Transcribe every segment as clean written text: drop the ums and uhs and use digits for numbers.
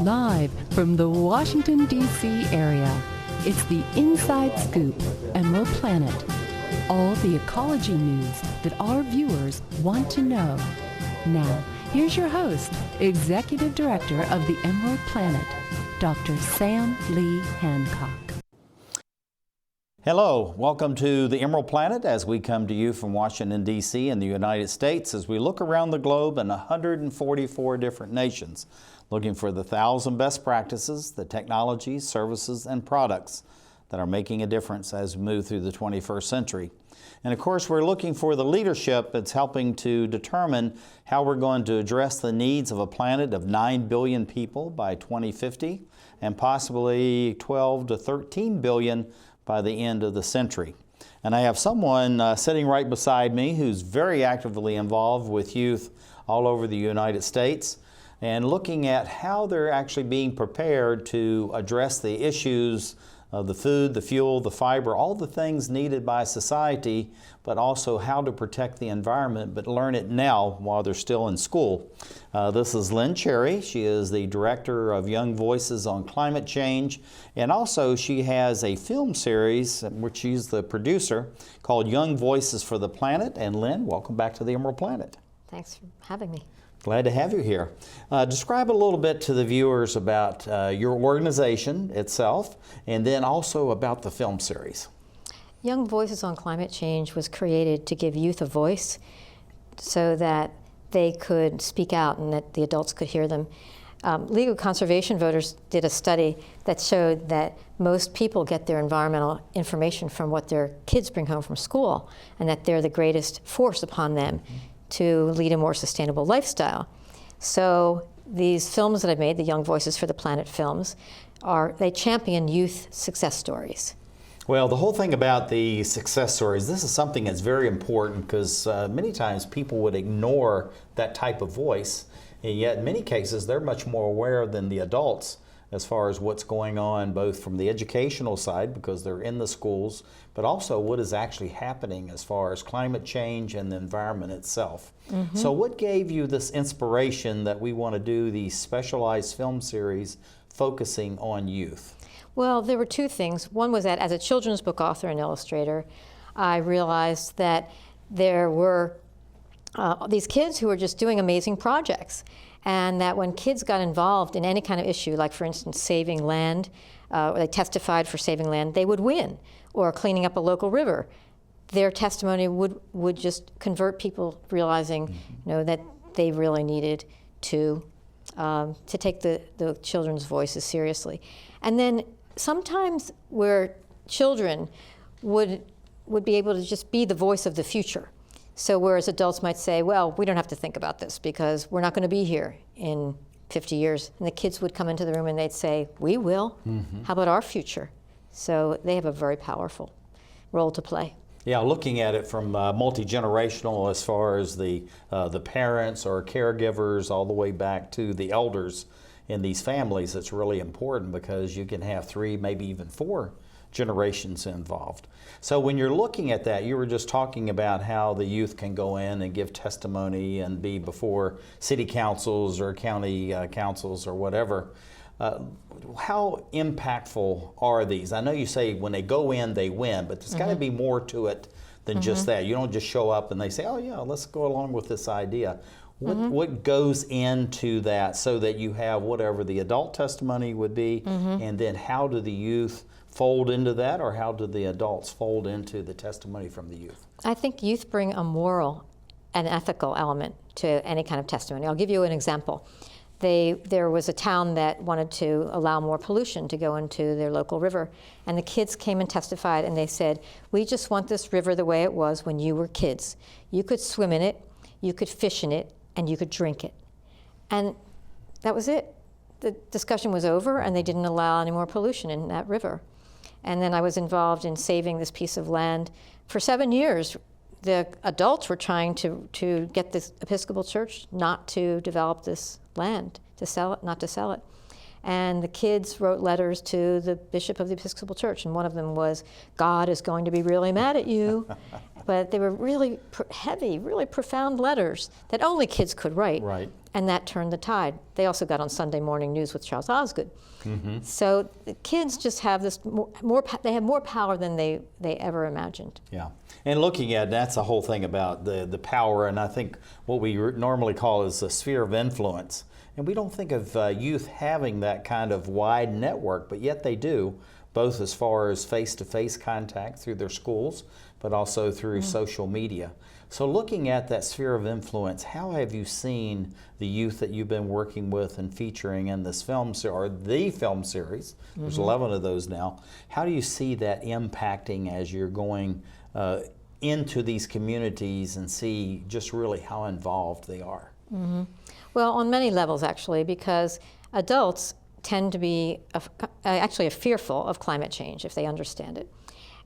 Live from the Washington, D.C. area, it's the Inside Scoop, Emerald Planet. All the ecology news that our viewers want to know. Now, here's your host, Executive Director of the Emerald Planet, Dr. Sam Lee Hancock. Hello, welcome to the Emerald Planet as we come to you from Washington, D.C. in the United States as we look around the globe in 144 different nations, looking for the 1,000 best practices, the technologies, services, and products that are making a difference as we move through the 21st century. And of course, we're looking for the leadership that's helping to determine how we're going to address the needs of a planet of 9 billion people by 2050 and possibly 12 to 13 billion by the end of the century. And I have someone sitting right beside me who's very actively involved with youth all over the United States and looking at how they're actually being prepared to address the issues of the food, the fuel, the fiber, all the things needed by society, but also how to protect the environment, but learn it now while they're still in school. This is Lynne. She is the Director of Young Voices on Climate Change, and also she has a film series, which she's the producer, called Young Voices for the Planet. And Lynne, welcome back to the Emerald Planet. Thanks for having me. Glad to have you here. Describe a little bit to the viewers about your organization itself, and then also about the film series. Young Voices on Climate Change was created to give youth a voice so that they could speak out and that the adults could hear them. Legal Conservation Voters did a study that showed that most people get their environmental information from what their kids bring home from school, and that they're the greatest force upon them to lead a more sustainable lifestyle. So these films that I've made, the Young Voices for the Planet films, they champion youth success stories. Well, the whole thing about the success stories, this is something that's very important because many times people would ignore that type of voice, and yet in many cases they're much more aware than the adults as far as what's going on, both from the educational side because they're in the schools, but also what is actually happening as far as climate change and the environment itself. Mm-hmm. So what gave you this inspiration that we want to do these specialized film series focusing on youth? Well, there were two things. One was that as a children's book author and illustrator, I realized that there were these kids who were just doing amazing projects, and that when kids got involved in any kind of issue, like for instance saving land, or they testified for saving land, they would win, or cleaning up a local river. Their testimony would just convert people realizing, that they really needed to take the children's voices seriously. And then sometimes where children would be able to just be the voice of the future. So whereas adults might say, well, we don't have to think about this because we're not going to be here in 50 years. And the kids would come into the room and they'd say, we will. Mm-hmm. How about our future? So they have a very powerful role to play. Yeah, looking at it from multi-generational as far as the parents or caregivers all the way back to the elders in these families, it's really important because you can have 3, maybe even 4 generations involved. So when you're looking at that, you were just talking about how the youth can go in and give testimony and be before city councils or county councils or whatever. How impactful are these? I know you say when they go in, they win, but there's got to be more to it than just that. You don't just show up and they say, oh yeah, let's go along with this idea. What goes into that so that you have whatever the adult testimony would be, and then how do the youth fold into that, or how do the adults fold into the testimony from the youth? I think youth bring a moral and ethical element to any kind of testimony. I'll give you an example. There was a town that wanted to allow more pollution to go into their local river, and the kids came and testified, and they said, we just want this river the way it was when you were kids. You could swim in it, you could fish in it, and you could drink it. And that was it. The discussion was over, and they didn't allow any more pollution in that river. And then I was involved in saving this piece of land. For 7 years, the adults were trying to get the Episcopal Church not to develop this land, to sell it, not to sell it. And the kids wrote letters to the Bishop of the Episcopal Church, and one of them was, God is going to be really mad at you. but they were really heavy, really profound letters that only kids could write. Right. And that turned the tide. They also got on Sunday Morning News with Charles Osgood. So the kids just have this they have more power than they ever imagined. Yeah, and looking at that's the whole thing about the power, and I think what we normally call is a sphere of influence. And we don't think of youth having that kind of wide network, but yet they do, both as far as face-to-face contact through their schools, but also through social media. So looking at that sphere of influence, how have you seen the youth that you've been working with and featuring in this film, or the film series, there's 11 of those now, how do you see that impacting as you're going into these communities and see just really how involved they are? Well, on many levels actually, because adults tend to be actually fearful of climate change if they understand it.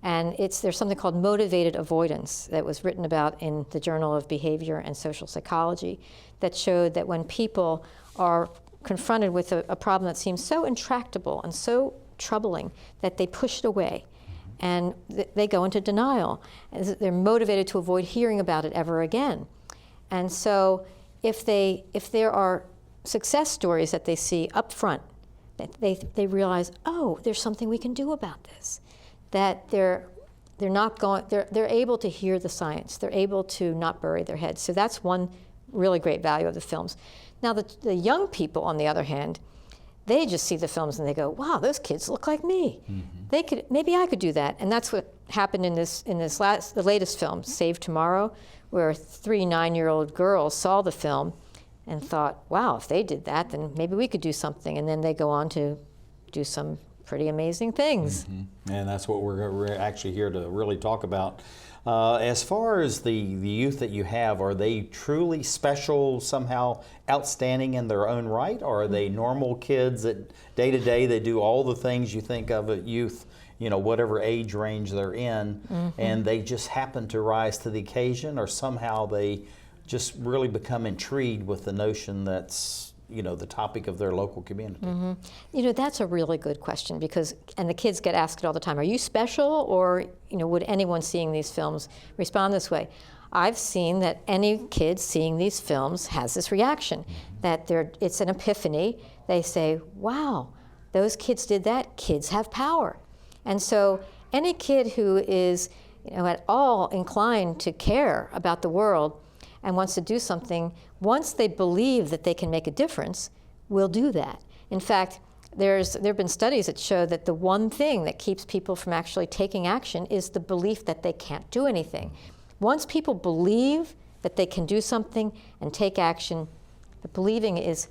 And there's something called motivated avoidance that was written about in the Journal of Behavior and Social Psychology that showed that when people are confronted with a problem that seems so intractable and so troubling that they push it away and they go into denial. And they're motivated to avoid hearing about it ever again. And so if there are success stories that they see up front, they realize, oh, there's something we can do about this. That they're able to hear the science. They're able to not bury their heads. So that's one really great value of the films. Now the young people, on the other hand, they just see the films and they go, wow, those kids look like me. Maybe I could do that. And that's what happened in the latest film, Save Tomorrow, where 3 9-year-old girls saw the film and thought, wow, if they did that, then maybe we could do something. And then they go on to do some pretty amazing things. And that's what we're actually here to really talk about. As far as the youth that you have, are they truly special, somehow outstanding in their own right? Or are they normal kids that day to day they do all the things you think of at youth, you know, whatever age range they're in, and they just happen to rise to the occasion, or somehow they just really become intrigued with the notion that's, you know, the topic of their local community? You know, that's a really good question, because, and the kids get asked it all the time, are you special, or, you know, would anyone seeing these films respond this way? I've seen that any kid seeing these films has this reaction, that it's an epiphany. They say, wow, those kids did that, kids have power. And so any kid who is, you know, at all inclined to care about the world and wants to do something, once they believe that they can make a difference, will do that. In fact, there have been studies that show that the one thing that keeps people from actually taking action is the belief that they can't do anything. Once people believe that they can do something and take action, the believing is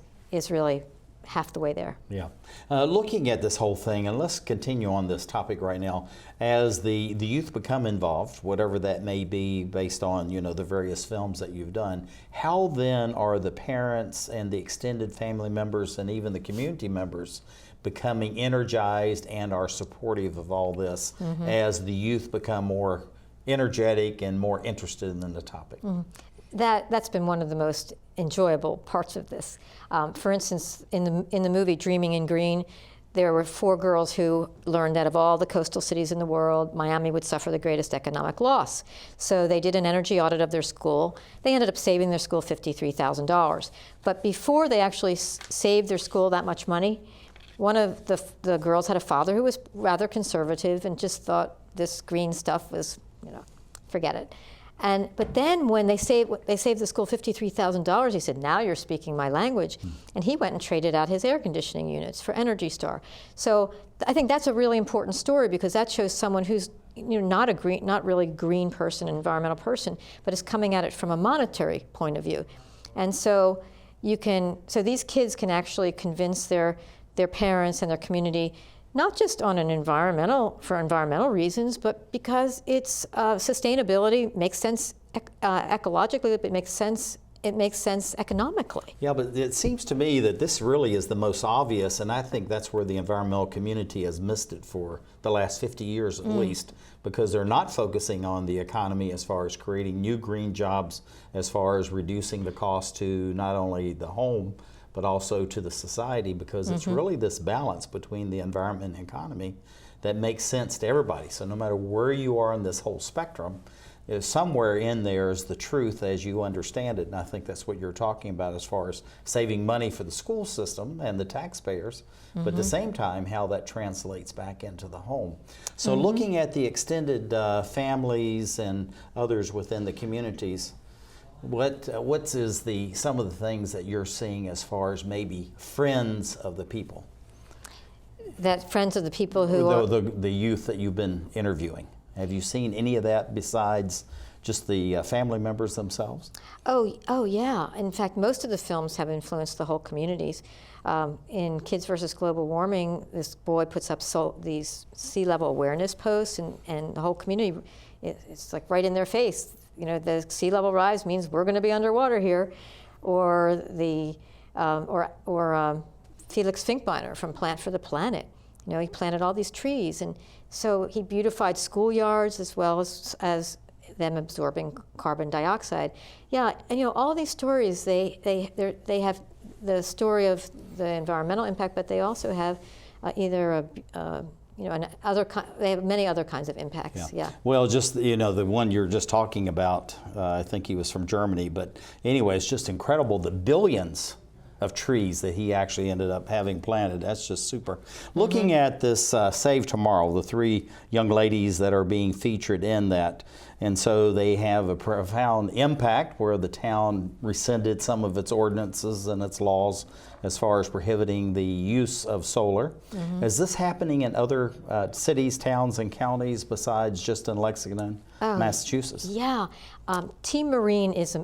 really half the way there. Yeah. Looking at this whole thing, and let's continue on this topic right now, as the youth become involved, whatever that may be based on, you know, the various films that you've done, how then are the parents and the extended family members and even the community members becoming energized and are supportive of all this as the youth become more energetic and more interested in the topic? That's been one of the most enjoyable parts of this. For instance, in the movie Dreaming in Green, there were 4 girls who learned that of all the coastal cities in the world, Miami would suffer the greatest economic loss. So they did an energy audit of their school. They ended up saving their school $53,000. But before they actually saved their school that much money, one of the girls had a father who was rather conservative and just thought this green stuff was, you know, forget it. But then when they saved the school $53,000, he said, now you're speaking my language. And he went and traded out his air conditioning units for Energy Star. So I think that's a really important story, because that shows someone who's, you know, not really green person, environmental person, but is coming at it from a monetary point of view. And so so these kids can actually convince their parents and their community, not just for environmental reasons, but because it's sustainability makes sense ecologically, it makes sense economically. Yeah, but it seems to me that this really is the most obvious, and I think that's where the environmental community has missed it for the last 50 years at least, because they're not focusing on the economy as far as creating new green jobs, as far as reducing the cost to not only the home, but also to the society, because it's really this balance between the environment and economy that makes sense to everybody. So no matter where you are in this whole spectrum, somewhere in there is the truth as you understand it, and I think that's what you're talking about as far as saving money for the school system and the taxpayers, but at the same time how that translates back into the home. So looking at the extended families and others within the communities, what is some of the things that you're seeing as far as maybe friends of the people? That friends of the people who are the youth that you've been interviewing. Have you seen any of that besides just the family members themselves? Oh yeah. In fact, most of the films have influenced the whole communities. In Kids versus Global Warming, this boy puts up these sea level awareness posts, and the whole community, it's like right in their face. You know, the sea level rise means we're going to be underwater here, or the Felix Finkbeiner from Plant for the Planet. You know, he planted all these trees, and so he beautified schoolyards as well as them absorbing carbon dioxide. Yeah, and you know, all these stories, they have the story of the environmental impact, but they also have either they have many other kinds of impacts. Yeah. Well, just, you know, the one you're just talking about, I think he was from Germany, but anyway, it's just incredible, the billions of trees that he actually ended up having planted. That's just super. Looking at this Save Tomorrow, the 3 young ladies that are being featured in that, and so they have a profound impact where the town rescinded some of its ordinances and its laws as far as prohibiting the use of solar. Is this happening in other cities, towns, and counties besides just in Lexington, Massachusetts? Yeah. Team Marine is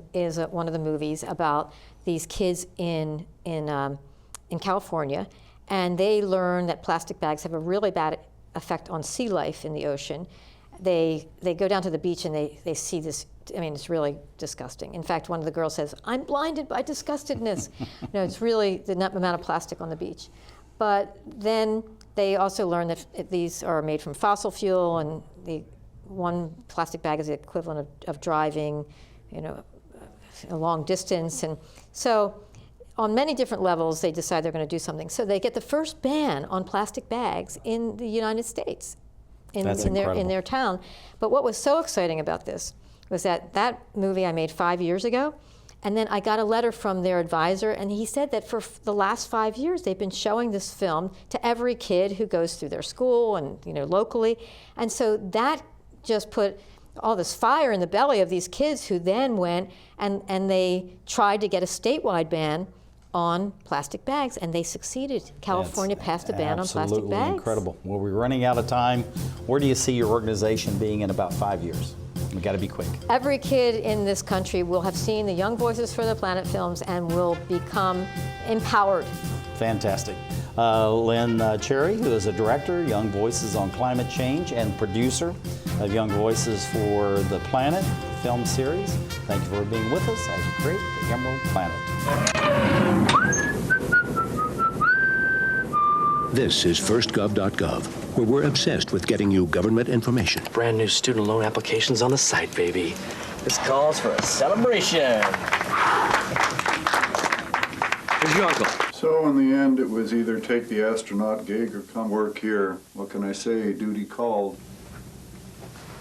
one of the movies about these kids in California, and they learn that plastic bags have a really bad effect on sea life in the ocean. They go down to the beach and they see this. I mean, it's really disgusting. In fact, one of the girls says, "I'm blinded by disgustedness." You know, it's really the amount of plastic on the beach. But then they also learn that these are made from fossil fuel, and one plastic bag is the equivalent of driving, you know, a long distance. And so on many different levels, they decide they're going to do something. So they get the first ban on plastic bags in the United States, in their town. But what was so exciting about this was that movie I made 5 years ago, and then I got a letter from their advisor, and he said that for the last 5 years, they've been showing this film to every kid who goes through their school and, you know, locally. And so that just put all this fire in the belly of these kids, who then went and they tried to get a statewide ban on plastic bags, and they succeeded. California passed a ban on plastic bags. Absolutely incredible. Well, we're running out of time. Where do you see your organization being in about 5 years? We got to be quick. Every kid in this country will have seen the Young Voices for the Planet films and will become empowered. Fantastic. Lynne Cherry, who is a director, Young Voices on Climate Change, and producer of Young Voices for the Planet film series. Thank you for being with us as we create the Emerald Planet. This is firstgov.gov, where we're obsessed with getting you government information. Brand new student loan applications on the site, baby. This calls for a celebration. Where's your uncle? So in the end, it was either take the astronaut gig or come work here. What can I say? Duty called.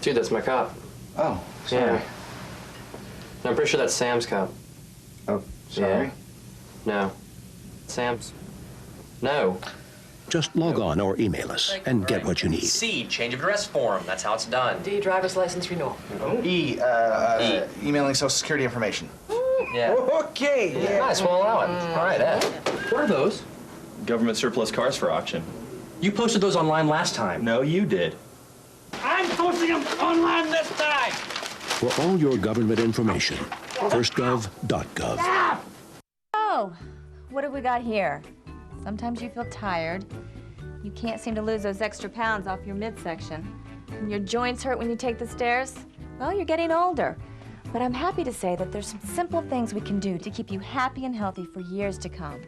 Dude, that's my cop. Oh, sorry. Yeah. No, I'm pretty sure that's Sam's cop. Oh, sorry. Yeah. No. Sam's. No. Just log on or email us and get what you need. C, change of address form. That's how it's done. D, driver's license renewal. E, emailing Social Security information. Yeah. Okay. Yeah. Nice, we'll allow it. All right, Ed. What are those? Government surplus cars for auction. You posted those online last time. No, you did. I'm posting them online this time. For all your government information, firstgov.gov. Oh, what have we got here? Sometimes you feel tired. You can't seem to lose those extra pounds off your midsection. And your joints hurt when you take the stairs. Well, you're getting older. But I'm happy to say that there's some simple things we can do to keep you happy and healthy for years to come.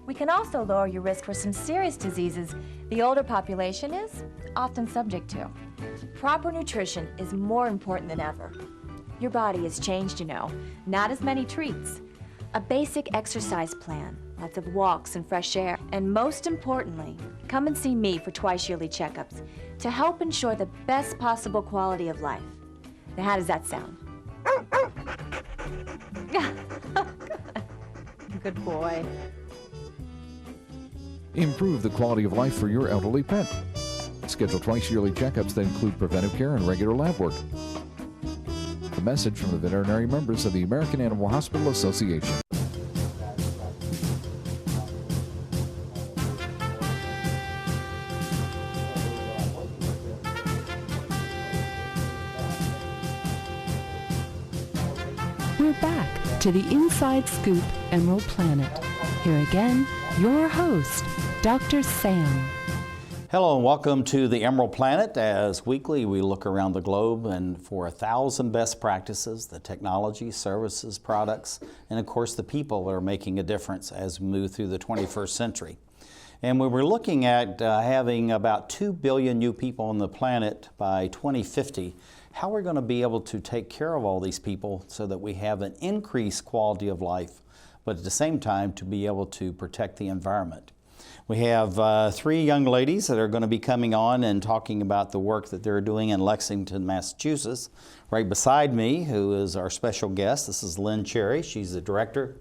We can also lower your risk for some serious diseases the older population is often subject to. Proper nutrition is more important than ever. Your body has changed, you know. Not as many treats. A basic exercise plan, lots of walks and fresh air, and most importantly, come and see me for twice-yearly checkups to help ensure the best possible quality of life. Now, how does that sound? Good boy. Improve the quality of life for your elderly pet. Schedule twice yearly checkups that include preventive care and regular lab work. A message from the veterinary members of the American Animal Hospital Association. We're back to the Inside Scoop Emerald Planet. Here again, your host, Dr. Sam. Hello and welcome to the Emerald Planet. As weekly we look around the globe and for 1,000 best practices, the technology, services, products, and of course the people that are making a difference as we move through the 21st century. And we were looking at having about 2 billion new people on the planet by 2050. How we're going to be able to take care of all these people so that we have an increased quality of life, but at the same time to be able to protect the environment. We have 3 young ladies that are going to be coming on and talking about the work that they're doing in Lexington, Massachusetts. Right beside me, who is our special guest, this is Lynne Cherry. She's the director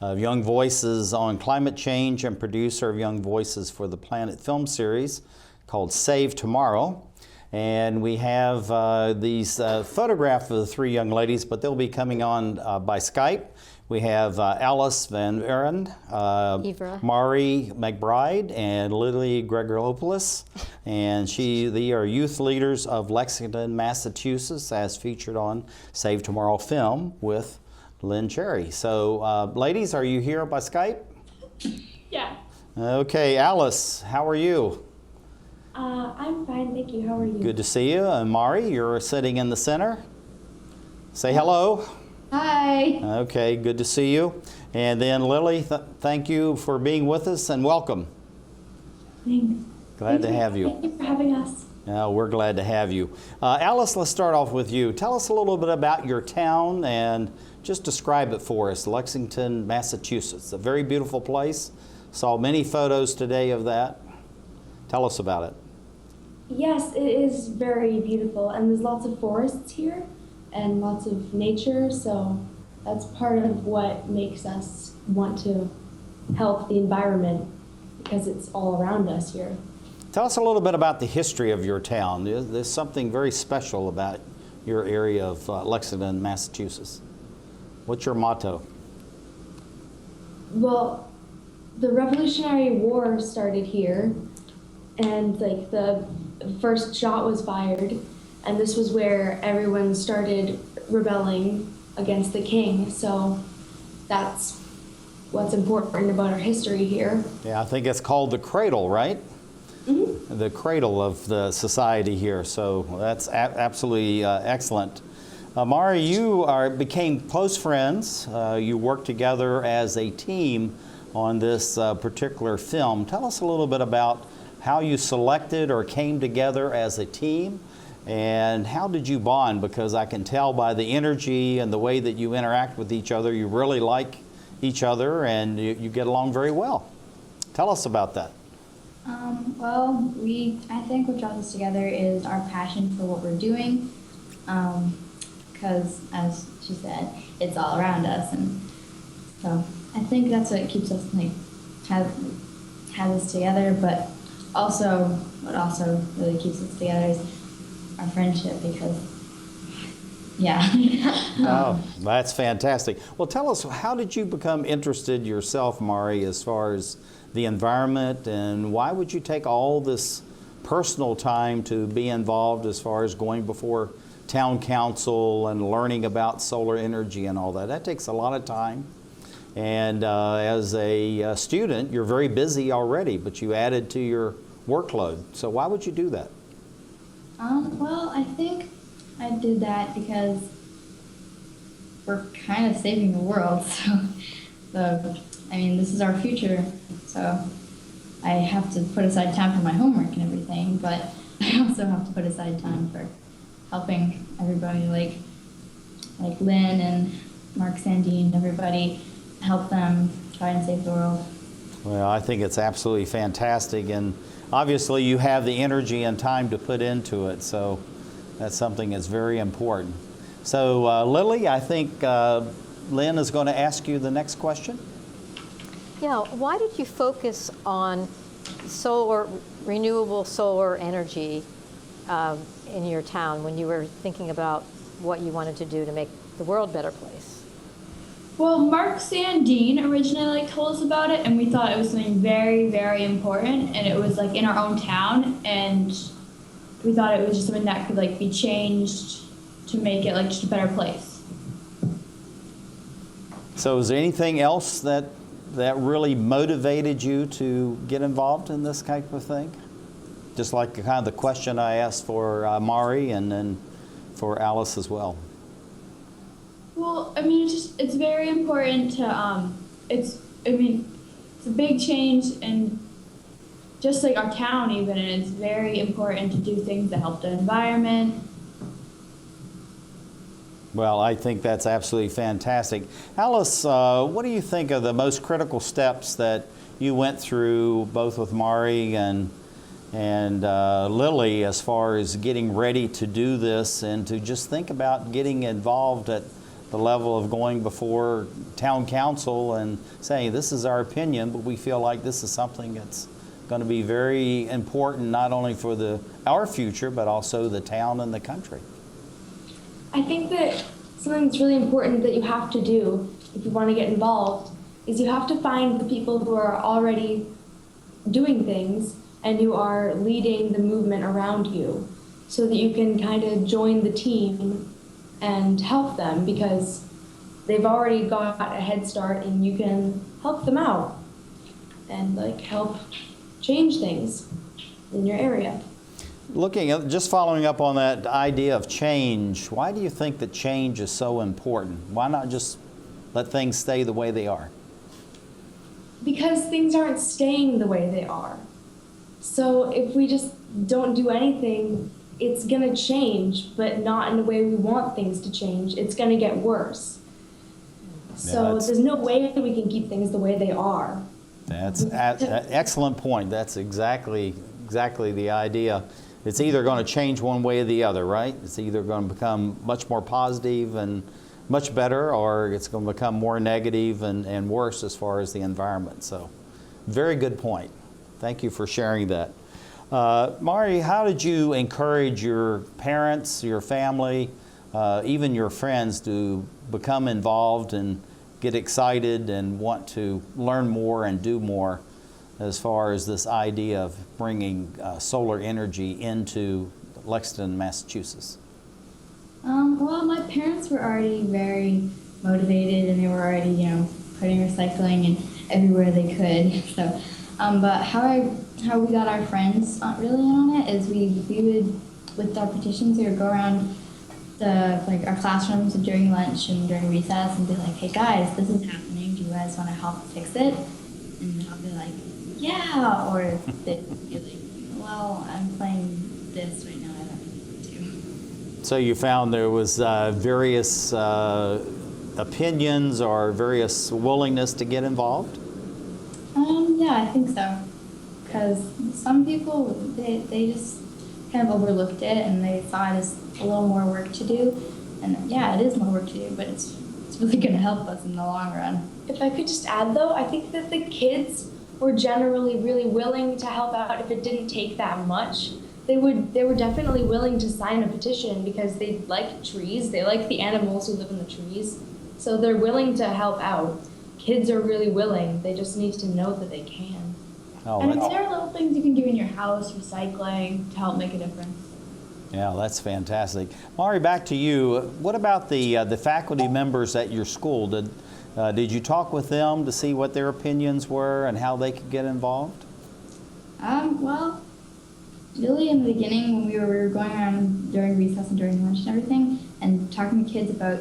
of Young Voices on Climate Change and producer of Young Voices for the Planet film series called Save Tomorrow. And we have these photographs of the 3 young ladies, but they'll be coming on by Skype. We have Alice Van Eren, Evera. Mari McBride, and Lily Georgopolus. And they are youth leaders of Lexington, Massachusetts, as featured on Save Tomorrow film with Lynne Cherry. So, ladies, are you here by Skype? Yeah. Okay, Alice, how are you? I'm fine, thank you. How are you? Good to see you. And Mari, you're sitting in the center. Say hello. Hi. Okay, good to see you. And then Lily, thank you for being with us and welcome. Thanks. Glad to have you. Thank you for having us. We're glad to have you. Alice, let's start off with you. Tell us a little bit about your town and just describe it for us. Lexington, Massachusetts, a very beautiful place. Saw many photos today of that. Tell us about it. Yes, it is very beautiful, and there's lots of forests here and lots of nature, so that's part of what makes us want to help the environment because it's all around us here. Tell us a little bit about the history of your town. There's something very special about your area of Lexington, Massachusetts. What's your motto? Well, the Revolutionary War started here, and like the first shot was fired, and this was where everyone started rebelling against the king. So that's what's important about our history here. Yeah, I think it's called the cradle, right? Mm-hmm. The cradle of the society here. So that's absolutely excellent. Mari, you became close friends. You worked together as a team on this particular film. Tell us a little bit about how you selected or came together as a team, and how did you bond? Because I can tell by the energy and the way that you interact with each other, you really like each other and you get along very well. Tell us about that. Well, I think what draws us together is our passion for what we're doing, because as she said, it's all around us, and so I think that's what keeps us has us together. But also, what also really keeps us together is our friendship, because, yeah. Oh, that's fantastic. Well, tell us, how did you become interested yourself, Mari, as far as the environment, and why would you take all this personal time to be involved as far as going before town council and learning about solar energy and all that? That takes a lot of time. And as a student, you're very busy already, but you added to your workload. So why would you do that? Well, I think I did that because we're kind of saving the world. So I mean, this is our future. So I have to put aside time for my homework and everything, but I also have to put aside time for helping everybody, like Lynne and Mark Sandeen, everybody, help them try and save the world. Well, I think it's absolutely fantastic, and obviously you have the energy and time to put into it, so that's something that's very important. So Lily, I think Lynn is going to ask you the next question. Yeah, why did you focus on renewable solar energy in your town when you were thinking about what you wanted to do to make the world a better place? Well, Mark Sandeen originally told us about it, and we thought it was something very, very important, and it was like in our own town, and we thought it was just something that could like be changed to make it like just a better place. So is there anything else that really motivated you to get involved in this type of thing? Just like kind of the question I asked for Mari and then for Alice as well. Well, I mean, it's very important to, it's a big change in just like our town even, and it's very important to do things that help the environment. Well, I think that's absolutely fantastic. Alice, what do you think are the most critical steps that you went through both with Mari and Lily as far as getting ready to do this and to just think about getting involved at the level of going before town council and saying this is our opinion, but we feel like this is something that's going to be very important not only for our future but also the town and the country? I think that something that's really important that you have to do if you want to get involved is you have to find the people who are already doing things and who are leading the movement around you so that you can kind of join the team and help them because they've already got a head start and you can help them out and like help change things in your area. Just following up on that idea of change, why do you think that change is so important? Why not just let things stay the way they are? Because things aren't staying the way they are. So if we just don't do anything, it's going to change, but not in the way we want things to change. It's going to get worse. So there's no way we can keep things the way they are. That's an excellent point. That's exactly the idea. It's either going to change one way or the other, right? It's either going to become much more positive and much better, or it's going to become more negative and worse as far as the environment. So, very good point. Thank you for sharing that. Mari, how did you encourage your parents, your family, even your friends to become involved and get excited and want to learn more and do more as far as this idea of bringing solar energy into Lexington, Massachusetts? Well, my parents were already very motivated, and they were already, putting recycling in everywhere they could. So, but how we got our friends really in on it is we would, with our petitions, we would go around our classrooms during lunch and during recess and be like, hey guys, this is happening. Do you guys want to help fix it? And I'll be like, yeah. Or they'd be like, well, I'm playing this right now. I don't need to. So you found there was various opinions or various willingness to get involved? Yeah, I think so. Because some people, they just kind of overlooked it and they saw it as a little more work to do. And yeah, it is more work to do, but it's really going to help us in the long run. If I could just add though, I think that the kids were generally really willing to help out if it didn't take that much. They were definitely willing to sign a petition because they like trees, they like the animals who live in the trees. So they're willing to help out. Kids are really willing, they just need to know that they can. And there are little things you can do in your house, recycling, to help make a difference. Yeah, that's fantastic. Mari, back to you. What about the faculty members at your school? Did you talk with them to see what their opinions were and how they could get involved? Well, really in the beginning when we were going around during recess and during lunch and everything and talking to kids about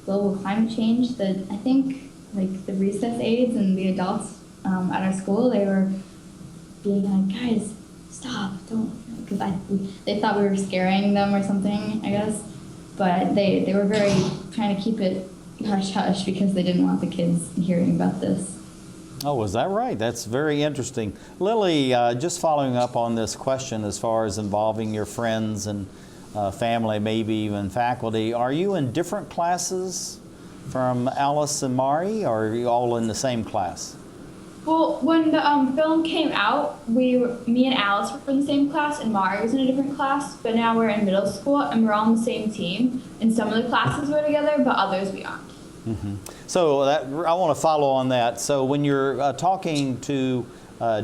global climate change, I think the recess aides and the adults at our school, they were being like, guys, stop, don't, because they thought we were scaring them or something, I guess. But they were very trying to keep it hush-hush because they didn't want the kids hearing about this. Oh, is that right? That's very interesting. Lily, just following up on this question as far as involving your friends and family, maybe even faculty. Are you in different classes from Alice and Mari, or are you all in the same class? Well, when the film came out, me and Alice were in the same class, and Mari was in a different class. But now we're in middle school, and we're all on the same team. And some of the classes were together, but others we aren't. Mm-hmm. So I want to follow on that. So when you're talking to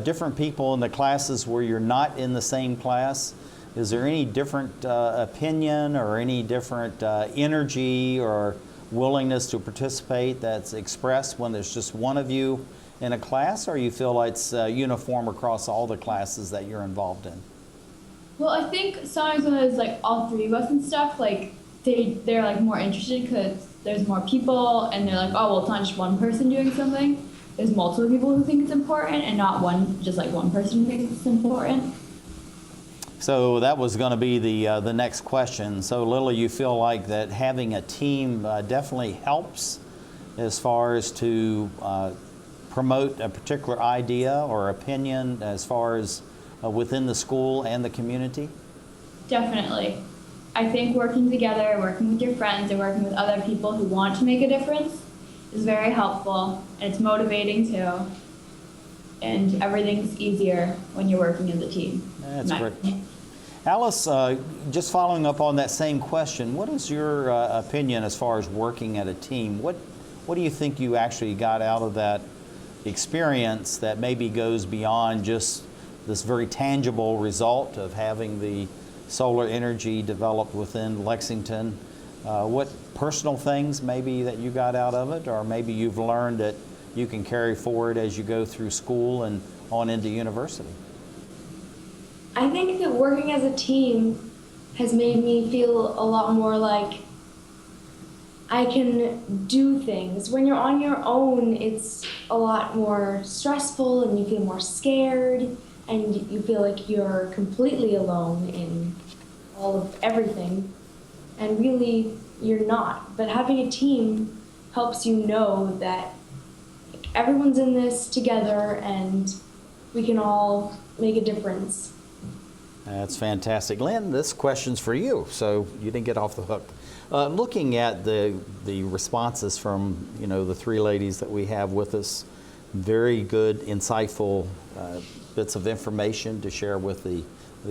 different people in the classes where you're not in the same class, is there any different opinion or any different energy or willingness to participate that's expressed when there's just one of you in a class, or you feel like it's uniform across all the classes that you're involved in? Well, I think sometimes when there's like all three of us and stuff, like they're like more interested because there's more people, and they're like, oh, well, it's not just one person doing something. There's multiple people who think it's important, and not just one person who thinks it's important. So that was going to be the next question. So Lily, you feel like that having a team definitely helps as far as to promote a particular idea or opinion as far as within the school and the community? Definitely. I think working together, working with your friends, and working with other people who want to make a difference is very helpful, and it's motivating too. And everything's easier when you're working as a team. That's great. Alice, just following up on that same question, what is your opinion as far as working at a team? What do you think you actually got out of that experience that maybe goes beyond just this very tangible result of having the solar energy developed within Lexington? What personal things maybe that you got out of it, or maybe you've learned that you can carry forward as you go through school and on into university? I think that working as a team has made me feel a lot more like I can do things. When you're on your own, it's a lot more stressful, and you feel more scared, and you feel like you're completely alone in all of everything. And really, you're not. But having a team helps you know that everyone's in this together, and we can all make a difference. That's fantastic. Lynn, this question's for you, so you didn't get off the hook. Looking at the responses from the three ladies that we have with us, very good, insightful bits of information to share with the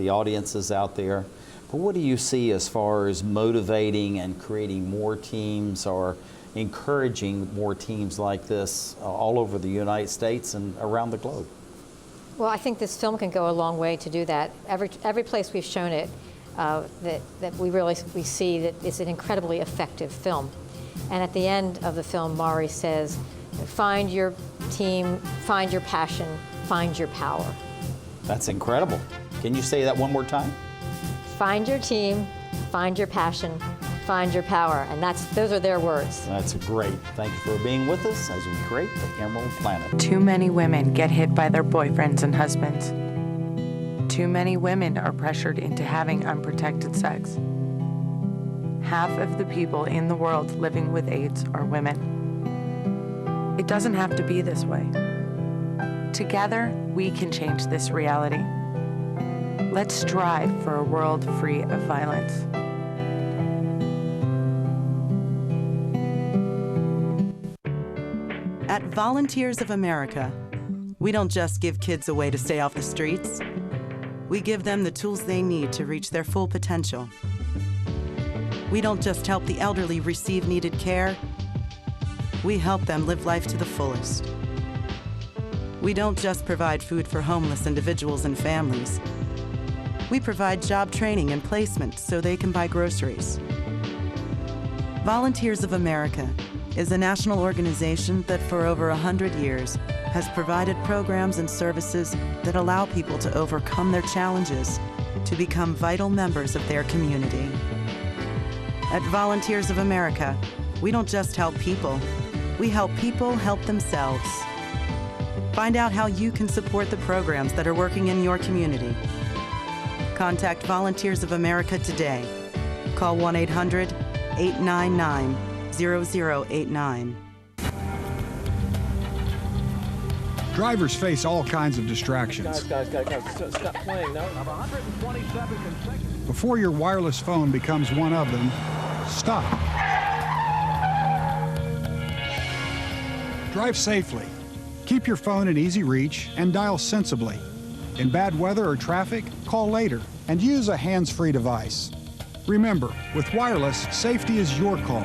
audiences out there. But what do you see as far as motivating and creating more teams, or encouraging more teams like this all over the United States and around the globe? Well, I think this film can go a long way to do that. Every place we've shown it, that we see that it's an incredibly effective film. And at the end of the film, Mari says, find your team, find your passion, find your power. That's incredible. Can you say that one more time? Find your team, find your passion, find your power. And those are their words. That's great. Thank you for being with us as we create the Emerald Planet. Too many women get hit by their boyfriends and husbands. Too many women are pressured into having unprotected sex. Half of the people in the world living with AIDS are women. It doesn't have to be this way. Together, we can change this reality. Let's strive for a world free of violence. At Volunteers of America, we don't just give kids a way to stay off the streets. We give them the tools they need to reach their full potential. We don't just help the elderly receive needed care. We help them live life to the fullest. We don't just provide food for homeless individuals and families. We provide job training and placement so they can buy groceries. Volunteers of America is a national organization that for over 100 years has provided programs and services that allow people to overcome their challenges to become vital members of their community. At Volunteers of America, we don't just help people, we help people help themselves. Find out how you can support the programs that are working in your community. Contact Volunteers of America today. Call 1-800-899-0089. Drivers face all kinds of distractions. Guys, stop playing. No. 127 consecutive. Before your wireless phone becomes one of them, stop. Drive safely. Keep your phone in easy reach and dial sensibly. In bad weather or traffic, call later and use a hands-free device. Remember, with wireless, safety is your call.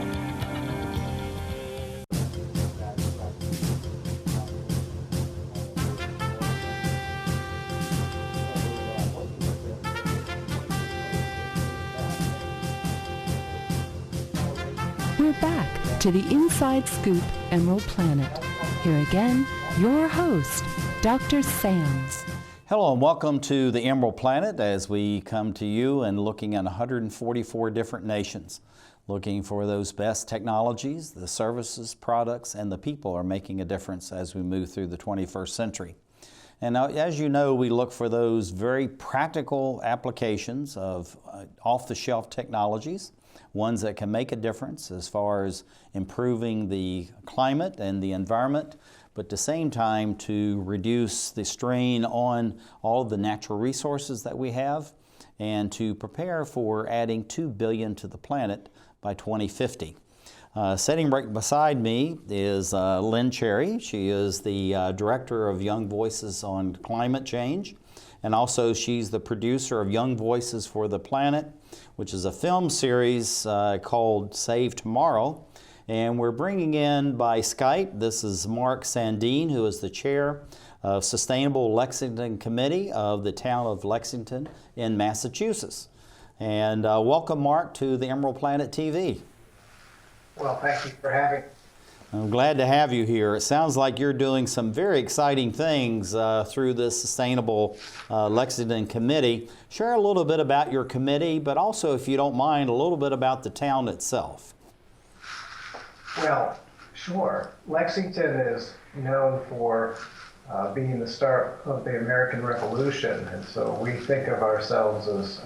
We're back to the Inside Scoop Emerald Planet. Here again, your host, Dr. Sands. Hello and welcome to the Emerald Planet as we come to you and looking at 144 different nations, looking for those best technologies, the services, products, and the people are making a difference as we move through the 21st century. And now, as you know, we look for those very practical applications of off-the-shelf technologies, ones that can make a difference as far as improving the climate and the environment, but at the same time to reduce the strain on all of the natural resources that we have and to prepare for adding 2 billion to the planet by 2050. Sitting right beside me is Lynne. She is the Director of Young Voices on Climate Change, and also she's the producer of Young Voices for the Planet, which is a film series called Save Tomorrow. And we're bringing in by Skype, this is Mark Sandeen, who is the chair of Sustainable Lexington Committee of the town of Lexington in Massachusetts. And welcome, Mark, to the Emerald Planet TV. Well, thank you for having me. I'm glad to have you here. It sounds like you're doing some very exciting things through this Sustainable Lexington Committee. Share a little bit about your committee, but also, if you don't mind, a little bit about the town itself. Well, sure. Lexington is known for being the start of the American Revolution, and so we think of ourselves as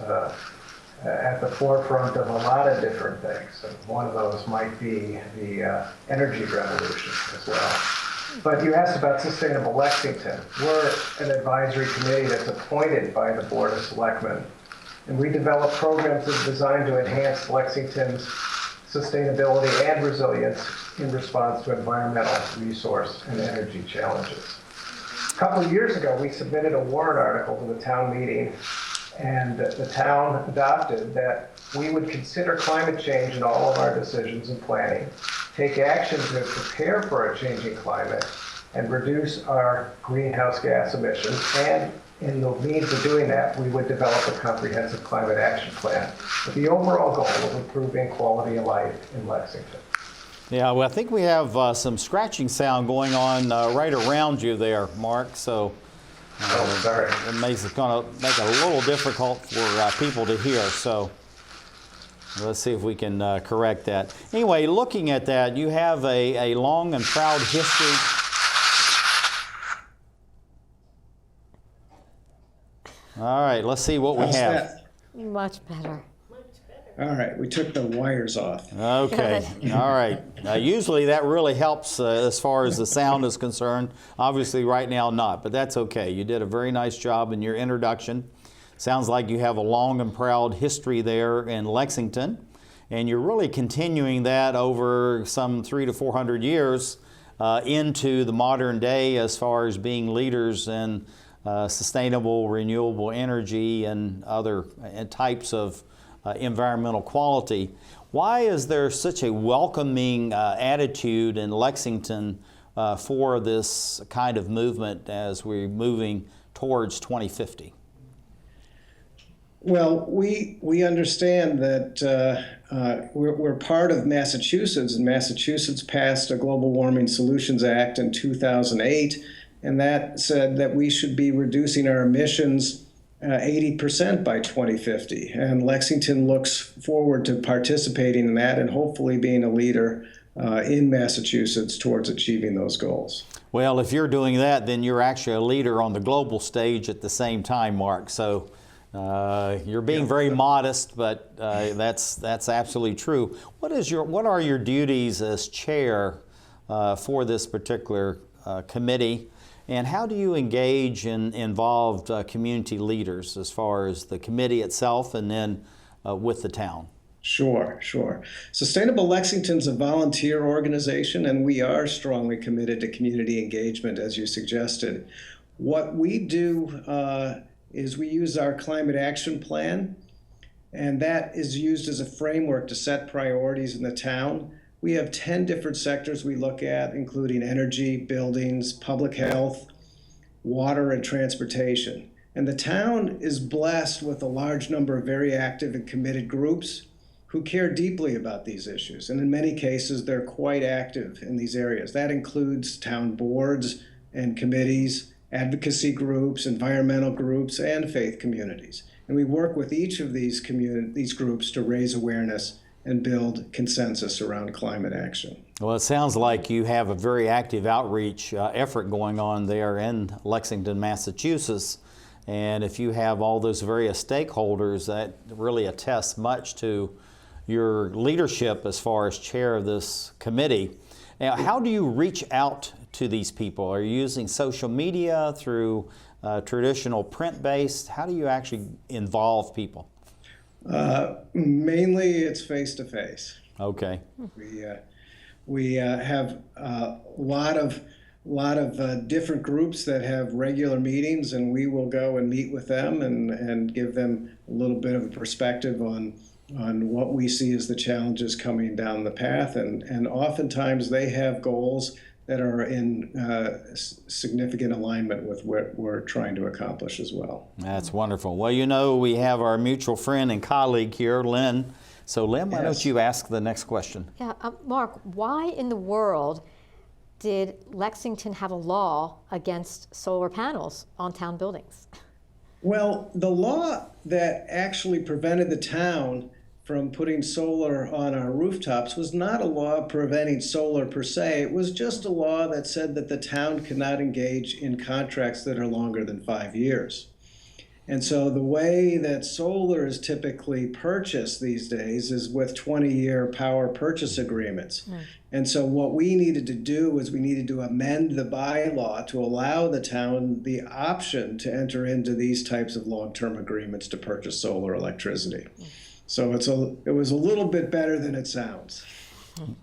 at the forefront of a lot of different things. And one of those might be the energy revolution as well. But you asked about Sustainable Lexington. We're an advisory committee that's appointed by the Board of Selectmen, and we develop programs that are designed to enhance Lexington's sustainability and resilience in response to environmental, resource, and energy challenges. A couple of years ago, we submitted a warrant article to the town meeting, and the town adopted that we would consider climate change in all of our decisions and planning, take action to prepare for a changing climate, and reduce our greenhouse gas emissions. And in the means of doing that, we would develop a comprehensive climate action plan with the overall goal of improving quality of life in Lexington. Yeah, well, I think we have some scratching sound going on right around you there, Mark. So sorry. It's going to make it a little difficult for people to hear. So let's see if we can correct that. Anyway, looking at that, you have a long and proud history. All right, let's see what we have. That? Much better. All right, we took the wires off. Okay, all right. Usually that really helps as far as the sound is concerned. Obviously right now not, but that's okay. You did a very nice job in your introduction. Sounds like you have a long and proud history there in Lexington, and you're really continuing that over some 300 to 400 years into the modern day as far as being leaders in sustainable, renewable energy and other types of environmental quality. Why is there such a welcoming attitude in Lexington for this kind of movement as we're moving towards 2050? Well, we understand that we're part of Massachusetts, and Massachusetts passed a Global Warming Solutions Act in 2008, and that said that we should be reducing our emissions 80% by 2050. And Lexington looks forward to participating in that and hopefully being a leader in Massachusetts towards achieving those goals. Well, if you're doing that, then you're actually a leader on the global stage at the same time, Mark. So you're being very modest, but that's absolutely true. What are your duties as chair for this particular committee? And how do you engage and involve community leaders as far as the committee itself and then with the town? Sure. Sustainable Lexington's a volunteer organization, and we are strongly committed to community engagement, as you suggested. What we do is we use our climate action plan, and that is used as a framework to set priorities in the town. We have 10 different sectors we look at, including energy, buildings, public health, water, and transportation. And the town is blessed with a large number of very active and committed groups who care deeply about these issues. And in many cases, they're quite active in these areas. That includes town boards and committees, advocacy groups, environmental groups, and faith communities. And we work with each of these groups to raise awareness and build consensus around climate action. Well, it sounds like you have a very active outreach effort going on there in Lexington, Massachusetts. And if you have all those various stakeholders, that really attests much to your leadership as far as chair of this committee. Now, how do you reach out to these people? Are you using social media, through traditional print-based? How do you actually involve people? Mainly it's face-to-face. Okay. We have a lot of different groups that have regular meetings, and we will go and meet with them and give them a little bit of a perspective on what we see as the challenges coming down the path. And oftentimes they have goals that are in significant alignment with what we're trying to accomplish as well. That's wonderful. Well, you know, we have our mutual friend and colleague here, Lynne. So Lynne, why don't you ask the next question? Yeah, Mark, why in the world did Lexington have a law against solar panels on town buildings? Well, the law that actually prevented the town from putting solar on our rooftops was not a law preventing solar per se. It was just a law that said that the town could not engage in contracts that are longer than 5 years. And so the way that solar is typically purchased these days is with 20-year power purchase agreements. And so what we needed to do was we needed to amend the bylaw to allow the town the option to enter into these types of long-term agreements to purchase solar electricity. So it was a little bit better than it sounds.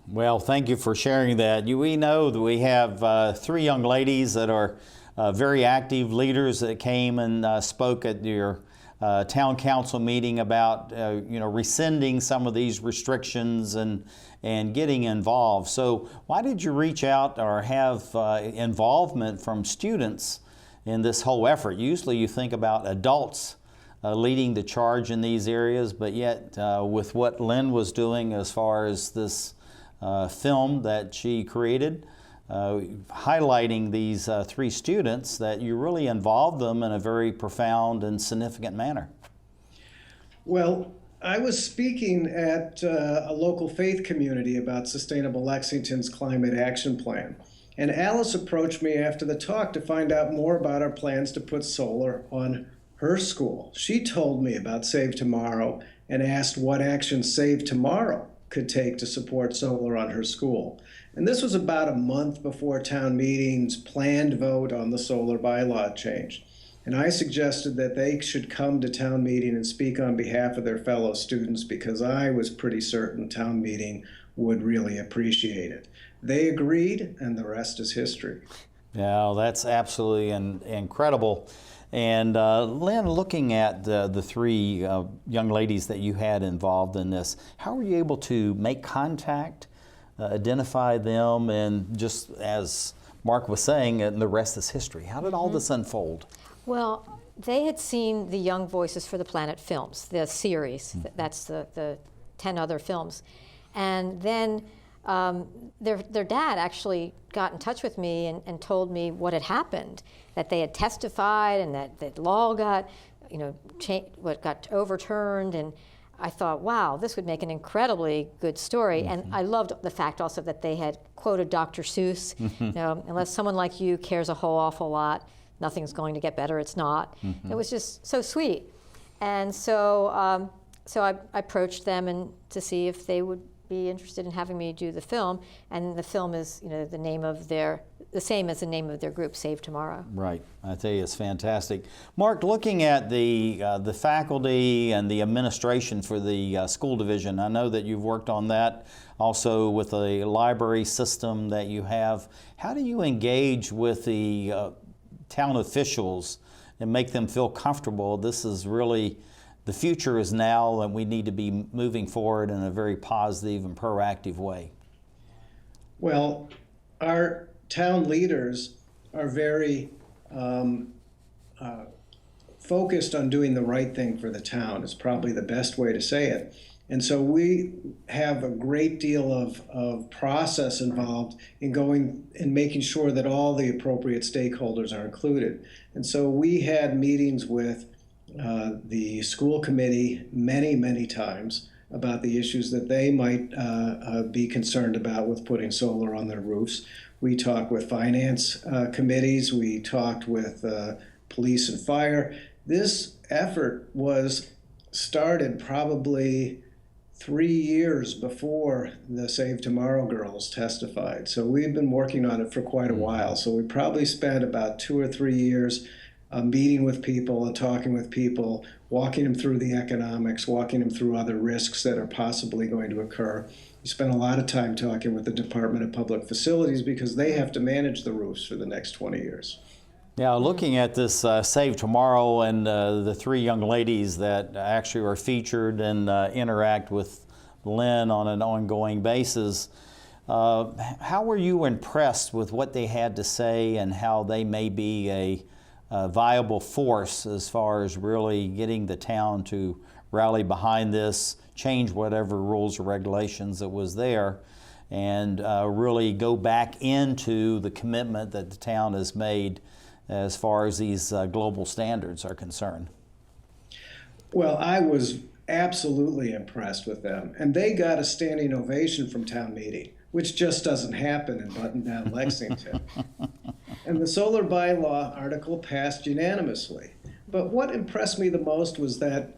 Well, thank you for sharing that. We know that we have 3 young ladies that are very active leaders that came and spoke at your town council meeting about rescinding some of these restrictions and getting involved. So why did you reach out or have involvement from students in this whole effort? Usually you think about adults leading the charge in these areas, but yet with what Lynne was doing as far as this film that she created, highlighting these 3 students, that you really involved them in a very profound and significant manner. Well, I was speaking at a local faith community about Sustainable Lexington's climate action plan. And Alice approached me after the talk to find out more about our plans to put solar on her school. She told me about Save Tomorrow and asked what action Save Tomorrow could take to support solar on her school. And this was about a month before town meeting's planned vote on the solar bylaw change. And I suggested that they should come to town meeting and speak on behalf of their fellow students, because I was pretty certain town meeting would really appreciate it. They agreed, and the rest is history. Yeah, that's absolutely incredible. And Lynne, looking at the 3 young ladies that you had involved in this, how were you able to make contact, identify them, and just as Mark was saying, and the rest is history. How did all this unfold? Well, they had seen the Young Voices for the Planet films, the series. That's the 10 other films. And then their dad actually got in touch with me and told me what had happened, that they had testified and that the law got, got overturned. And I thought, wow, this would make an incredibly good story. And I loved the fact also that they had quoted Dr. Seuss, unless someone like you cares a whole awful lot, nothing's going to get better, it's not. It was just so sweet. And so I approached them to see if they would be interested in having me do the film. And the film is, the name of the same as the name of their group, Save Tomorrow. Right. I tell you, it's fantastic. Mark, looking at the faculty and the administration for the school division, I know that you've worked on that also with the library system that you have. How do you engage with the town officials and make them feel comfortable? This is really, the future is now, and we need to be moving forward in a very positive and proactive way. Well, our town leaders are very focused on doing the right thing for the town, is probably the best way to say it. And so we have a great deal of process involved in going and making sure that all the appropriate stakeholders are included. And so we had meetings with the school committee many times about the issues that they might be concerned about with putting solar on their roofs. We talked with finance committees, we talked with police and fire. This effort was started probably 3 years before the Save Tomorrow girls testified. So we've been working on it for quite a while. So we probably spent about 2 or 3 years meeting with people and talking with people, walking them through the economics, walking them through other risks that are possibly going to occur. We spent a lot of time talking with the Department of Public Facilities because they have to manage the roofs for the next 20 years. Now, looking at this Save Tomorrow and the 3 young ladies that actually are featured and interact with Lynne on an ongoing basis, how were you impressed with what they had to say and how they may be a viable force as far as really getting the town to rally behind this, change whatever rules or regulations that was there, and really go back into the commitment that the town has made as far as these global standards are concerned? Well, I was absolutely impressed with them. And they got a standing ovation from town meeting, which just doesn't happen in button-down Lexington. And the solar bylaw article passed unanimously. But what impressed me the most was that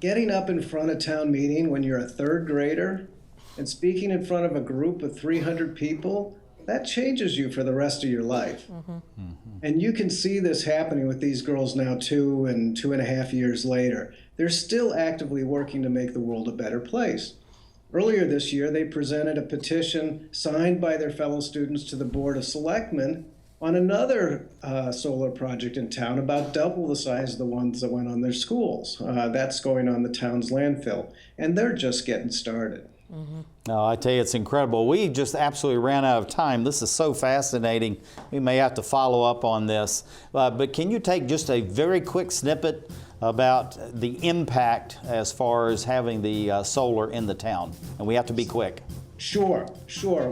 getting up in front of town meeting when you're a 3rd grader and speaking in front of a group of 300 people, that changes you for the rest of your life. And you can see this happening with these girls now 2 and 2.5 years later. They're still actively working to make the world a better place. Earlier this year, they presented a petition signed by their fellow students to the Board of Selectmen on another solar project in town, about double the size of the ones that went on their schools. That's going on the town's landfill, and they're just getting started. No, I tell you, it's incredible. We just absolutely ran out of time. This is so fascinating. We may have to follow up on this. But can you take just a very quick snippet about the impact as far as having the solar in the town? And we have to be quick. Sure.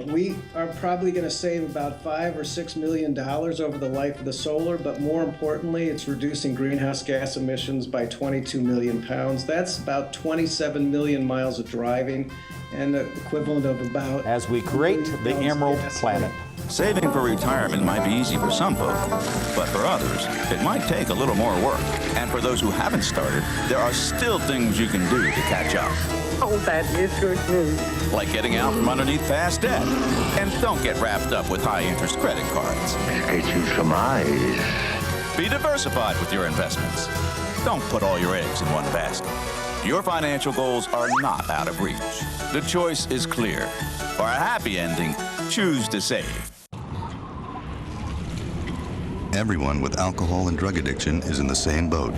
We are probably going to save about $5 or $6 million over the life of the solar, but more importantly, it's reducing greenhouse gas emissions by 22 million pounds. That's about 27 million miles of driving, and the equivalent of about... As we create the Emerald Planet. Saving for retirement might be easy for some folk, but for others, it might take a little more work. And for those who haven't started, there are still things you can do to catch up. Oh, that is good news. Like getting out from underneath past debt. And don't get wrapped up with high-interest credit cards. Get you some eyes. Be diversified with your investments. Don't put all your eggs in one basket. Your financial goals are not out of reach. The choice is clear. For a happy ending, choose to save. Everyone with alcohol and drug addiction is in the same boat.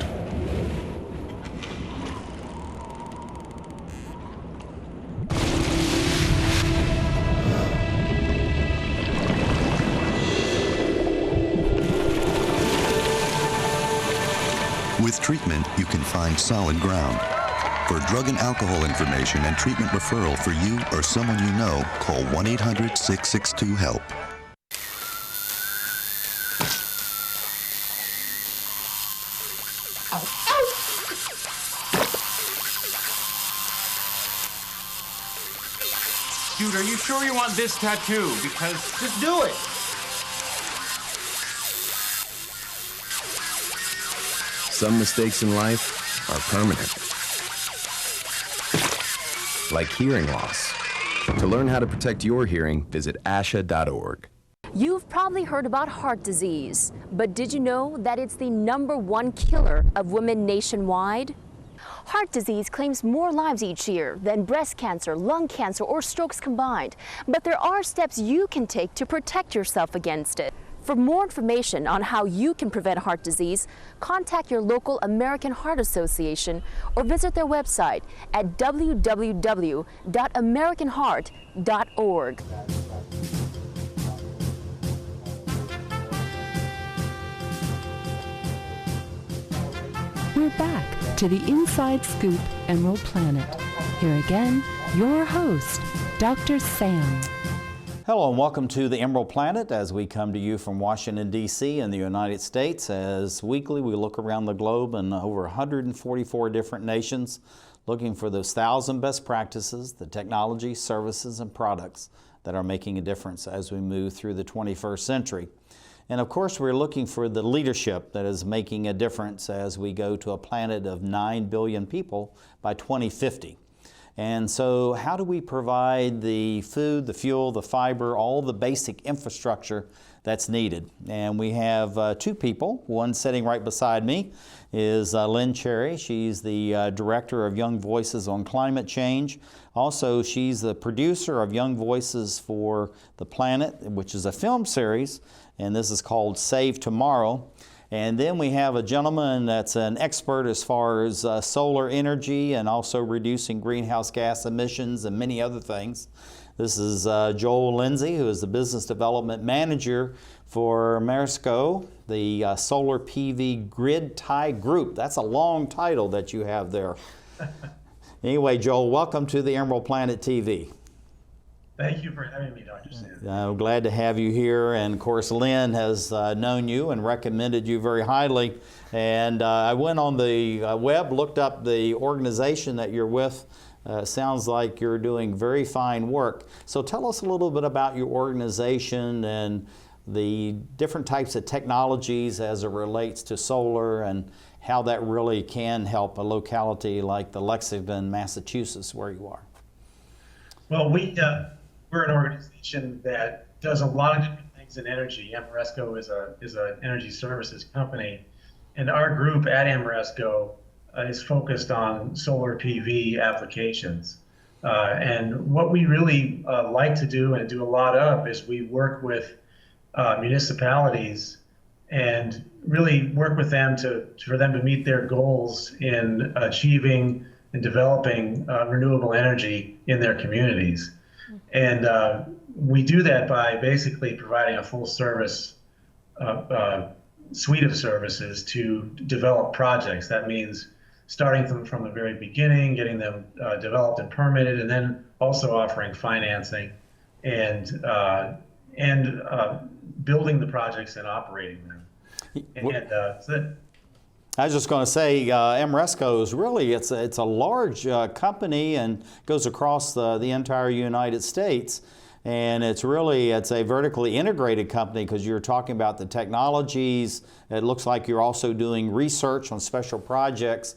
With treatment, you can find solid ground. For drug and alcohol information and treatment referral for you or someone you know, call 1-800-662-HELP. Dude, are you sure you want this tattoo? Because just do it. Some mistakes in life are permanent. like hearing loss. To learn how to protect your hearing, visit asha.org. You've probably heard about heart disease, but did you know that it's the #1 killer of women nationwide? Heart disease claims more lives each year than breast cancer, lung cancer, or strokes combined. But there are steps you can take to protect yourself against it. For more information on how you can prevent heart disease, contact your local American Heart Association or visit their website at www.americanheart.org. We're back to the Inside Scoop Emerald Planet. Here again, your host, Dr. Sam. Hello and welcome to the Emerald Planet as we come to you from Washington, D.C. in the United States. As weekly we look around the globe in over 144 different nations looking for those 1,000 best practices, the technology, services, and products that are making a difference as we move through the 21st century. And of course, we're looking for the leadership that is making a difference as we go to a planet of 9 billion people by 2050. And so how do we provide the food, the fuel, the fiber, all the basic infrastructure that's needed? And we have two people. One sitting right beside me is Lynne. She's the Director of Young Voices on Climate Change. Also, she's the producer of Young Voices for the Planet, which is a film series, and this is called Save Tomorrow. And then we have a gentleman that's an expert as far as solar energy and also reducing greenhouse gas emissions and many other things. This is Lindsay, who is the Business Development Manager for Ameresco, the Solar PV Grid Tie Group. That's a long title that you have there. Anyway, Joel, welcome to the Emerald Planet TV. Thank you for having me, Dr. Sandeen. I'm glad to have you here, and of course Lynne has known you and recommended you very highly. And I went on the web, looked up the organization that you're with. Sounds like you're doing very fine work. So tell us a little bit about your organization and the different types of technologies as it relates to solar and how that really can help a locality like the Lexington, Massachusetts, where you are. Well, we're an organization that does a lot of different things in energy. Ameresco is an energy services company, and our group at Ameresco is focused on solar PV applications. And what we really like to do and do a lot of is we work with municipalities and really work with them for them to meet their goals in achieving and developing renewable energy in their communities. And we do that by basically providing a full service suite of services to develop projects. That means starting them from the very beginning, getting them developed and permitted, and then also offering financing and building the projects and operating them. And I was just going to say, Ameresco is really, it's a large company and goes across the entire United States. And it's a vertically integrated company because you're talking about the technologies. It looks like you're also doing research on special projects,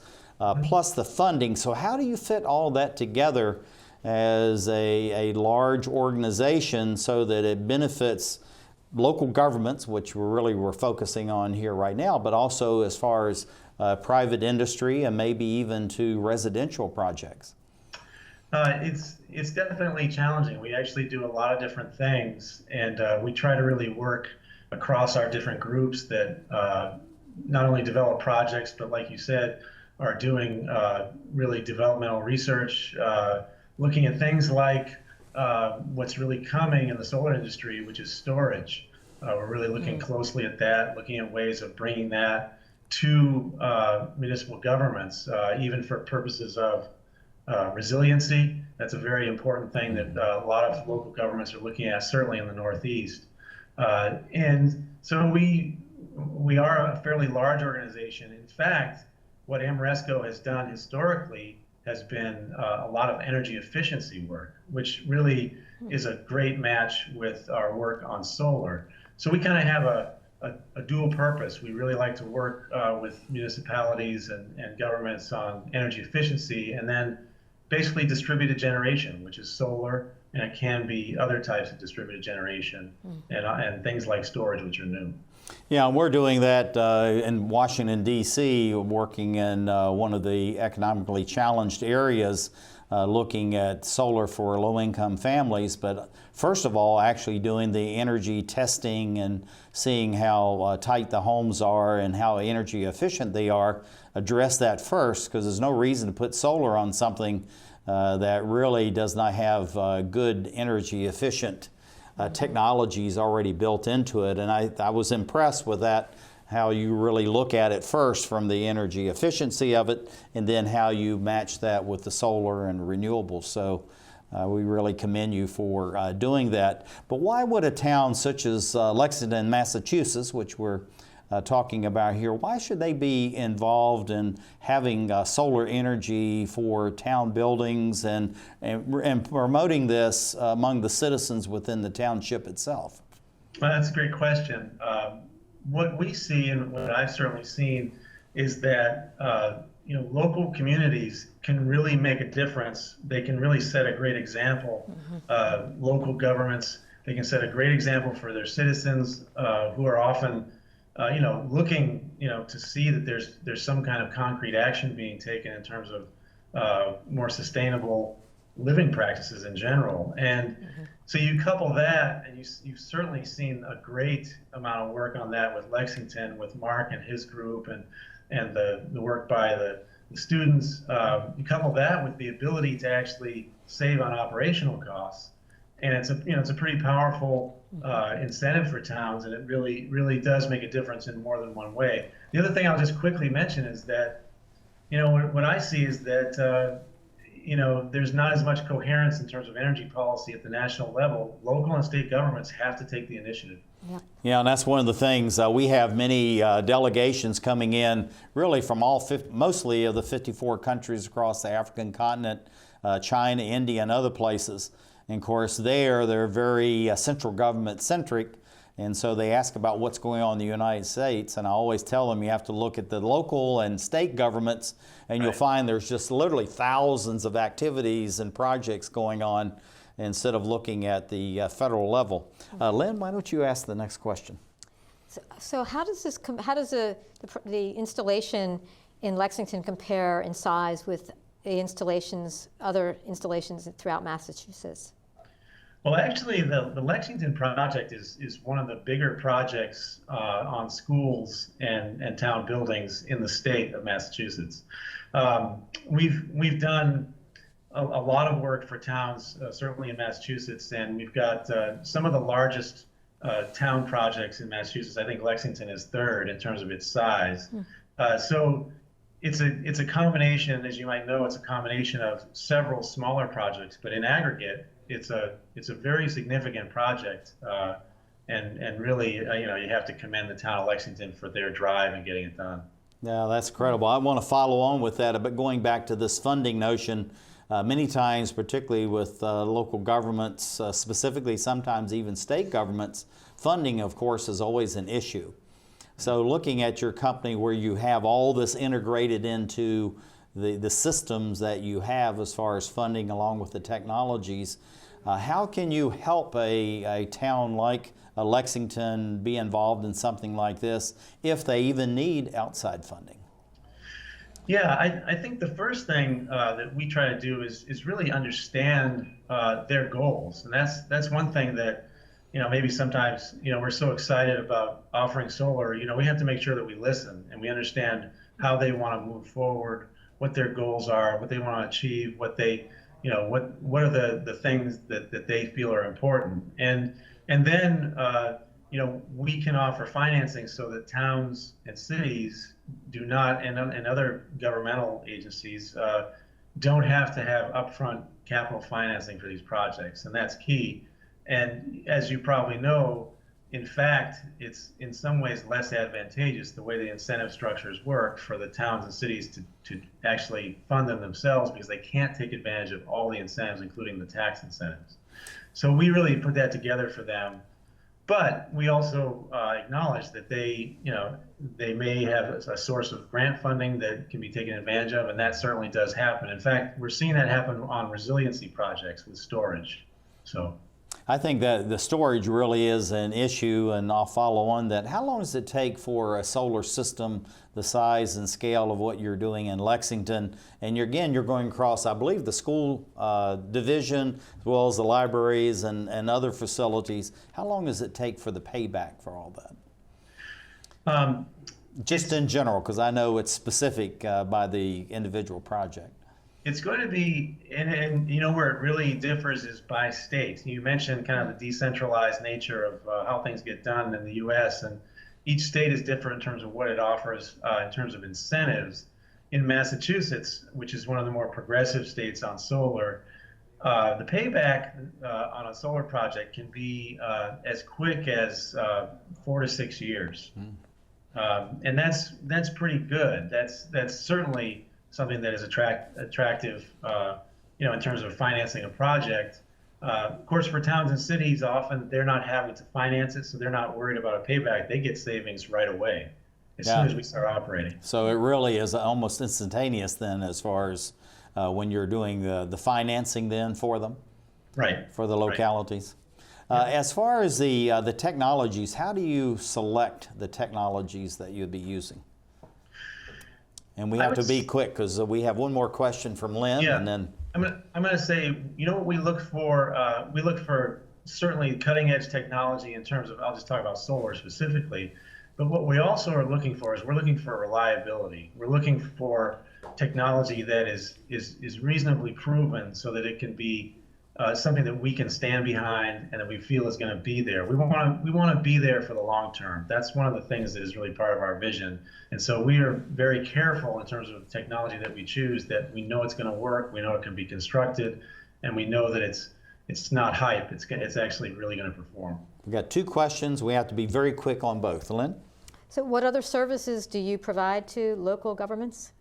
plus the funding. So how do you fit all that together as a large organization so that it benefits local governments, which we're focusing on here right now, but also as far as private industry and maybe even to residential projects? It's definitely challenging. We actually do a lot of different things, and we try to really work across our different groups that not only develop projects, but like you said, are doing really developmental research, looking at things like what's really coming in the solar industry, which is storage. We're really looking closely at that, looking at ways of bringing that to municipal governments, even for purposes of resiliency. That's a very important thing that a lot of local governments are looking at, certainly in the Northeast. And so we are a fairly large organization. In fact, what Ameresco has done historically has been a lot of energy efficiency work, which really is a great match with our work on solar. So we kind of have a dual purpose. We really like to work with municipalities and governments on energy efficiency, and then basically distributed generation, which is solar, and it can be other types of distributed generation, and things like storage, which are new. Yeah, we're doing that in Washington, D.C., working in one of the economically challenged areas, looking at solar for low-income families. But first of all, actually doing the energy testing and seeing how tight the homes are and how energy efficient they are. Address that first, because there's no reason to put solar on something that really does not have good energy efficient technologies already built into it. And I was impressed with that, how you really look at it first from the energy efficiency of it, and then how you match that with the solar and renewables. So we really commend you for doing that. But why would a town such as Lexington, Massachusetts, which we're talking about here, why should they be involved in having solar energy for town buildings and promoting this among the citizens within the township itself? Well, that's a great question. What we see, and what I've certainly seen, is that local communities can really make a difference. They can really set a great example. Local governments, they can set a great example for their citizens who are often looking, to see that there's some kind of concrete action being taken in terms of more sustainable living practices in general. And so you couple that, and you've certainly seen a great amount of work on that with Lexington, with Mark and his group, and the work by the students. You couple that with the ability to actually save on operational costs, and it's a pretty powerful incentive for towns, and it really does make a difference in more than one way. The other thing I'll just quickly mention is that, what I see is that there's not as much coherence in terms of energy policy at the national level. Local and state governments have to take the initiative. Yeah, and that's one of the things. We have many delegations coming in, really from mostly of the 54 countries across the African continent, China, India, and other places. And of course, they're very central government centric, and so they ask about what's going on in the United States. And I always tell them you have to look at the local and state governments, and you'll find there's just literally thousands of activities and projects going on instead of looking at the federal level. Lynn, why don't you ask the next question? So how does the installation in Lexington compare in size with the other installations throughout Massachusetts? Well, actually, the Lexington project is one of the bigger projects on schools and town buildings in the state of Massachusetts. We've done a lot of work for towns, certainly in Massachusetts, and we've got some of the largest town projects in Massachusetts. I think Lexington is third in terms of its size. So it's a combination, as you might know, it's a combination of several smaller projects, but in aggregate, it's a very significant project, and really, you have to commend the town of Lexington for their drive in getting it done. Yeah, that's incredible. I want to follow on with that, but going back to this funding notion, many times, particularly with local governments, specifically sometimes even state governments, funding, of course, is always an issue. So looking at your company where you have all this integrated into the systems that you have as far as funding along with the technologies, how can you help a town like Lexington be involved in something like this if they even need outside funding? Yeah, I think the first thing that we try to do is really understand their goals, and that's one thing that maybe sometimes we're so excited about offering solar. We have to make sure that we listen and we understand how they want to move forward, what their goals are, what they want to achieve, what they what are the things that they feel are important, and then we can offer financing so that towns and cities do not, and other governmental agencies don't have to have upfront capital financing for these projects, and that's key. And as you probably know, in fact, it's in some ways less advantageous the way the incentive structures work for the towns and cities to actually fund them themselves, because they can't take advantage of all the incentives, including the tax incentives. So we really put that together for them. But we also acknowledge that they may have a source of grant funding that can be taken advantage of, and that certainly does happen. In fact, we're seeing that happen on resiliency projects with storage. So I think that the storage really is an issue, and I'll follow on that. How long does it take for a solar system the size and scale of what you're doing in Lexington? And you're going across, I believe, the school division as well as the libraries and other facilities. How long does it take for the payback for all that? Just in general, because I know it's specific by the individual project. It's going to be, and you know where it really differs is by state. You mentioned kind of the decentralized nature of how things get done in the U.S., and each state is different in terms of what it offers in terms of incentives. In Massachusetts, which is one of the more progressive states on solar, the payback on a solar project can be as quick as 4 to 6 years, and that's pretty good. That's certainly something that is attractive, in terms of financing a project. Of course, for towns and cities, often they're not having to finance it, so they're not worried about a payback. They get savings right away as soon as we start operating. So it really is almost instantaneous then, as far as when you're doing the financing then for them, right? For the localities. Right. As far as the technologies, how do you select the technologies that you'd be using? And we have to be quick because we have one more question from Lynne, and then I'm going to say, what we look for? We look for certainly cutting edge technology in terms of, I'll just talk about solar specifically, but what we also are looking for is we're looking for reliability. We're looking for technology that is reasonably proven so that it can be something that we can stand behind and that we feel is going to be there. We want to be there for the long term. That's one of the things that is really part of our vision. And so we are very careful in terms of technology that we choose, that we know it's going to work, we know it can be constructed, and we know that it's not hype. It's actually really going to perform. We've got 2 questions. We have to be very quick on both. Lynne? So what other services do you provide to local governments?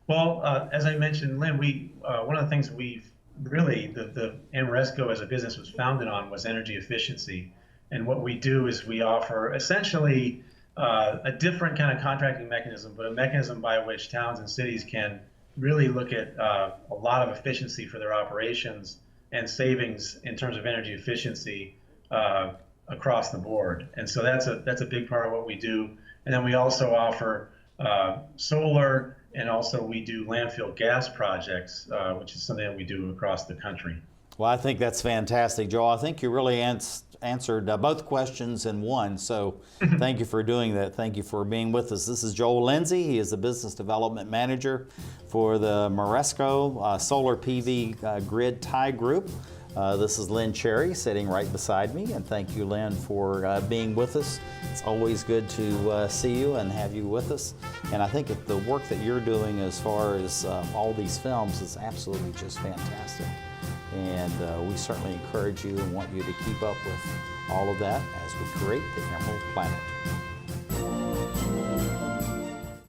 Well, as I mentioned, Lynne, one of the things we've really, the Ameresco as a business was founded on was energy efficiency. And what we do is we offer essentially a different kind of contracting mechanism, but a mechanism by which towns and cities can really look at a lot of efficiency for their operations and savings in terms of energy efficiency across the board. And so that's a big part of what we do. And then we also offer solar, and also we do landfill gas projects, which is something that we do across the country. Well, I think that's fantastic, Joel. I think you really answered both questions in one, so thank you for doing that. Thank you for being with us. This is Joel Lindsay. He is the Business Development Manager for the Ameresco Solar PV Grid Tie Group. This is Lynne Cherry sitting right beside me, and thank you, Lynne, for being with us. It's always good to see you and have you with us. And I think the work that you're doing as far as all these films is absolutely just fantastic. And we certainly encourage you and want you to keep up with all of that as we create the Emerald Planet.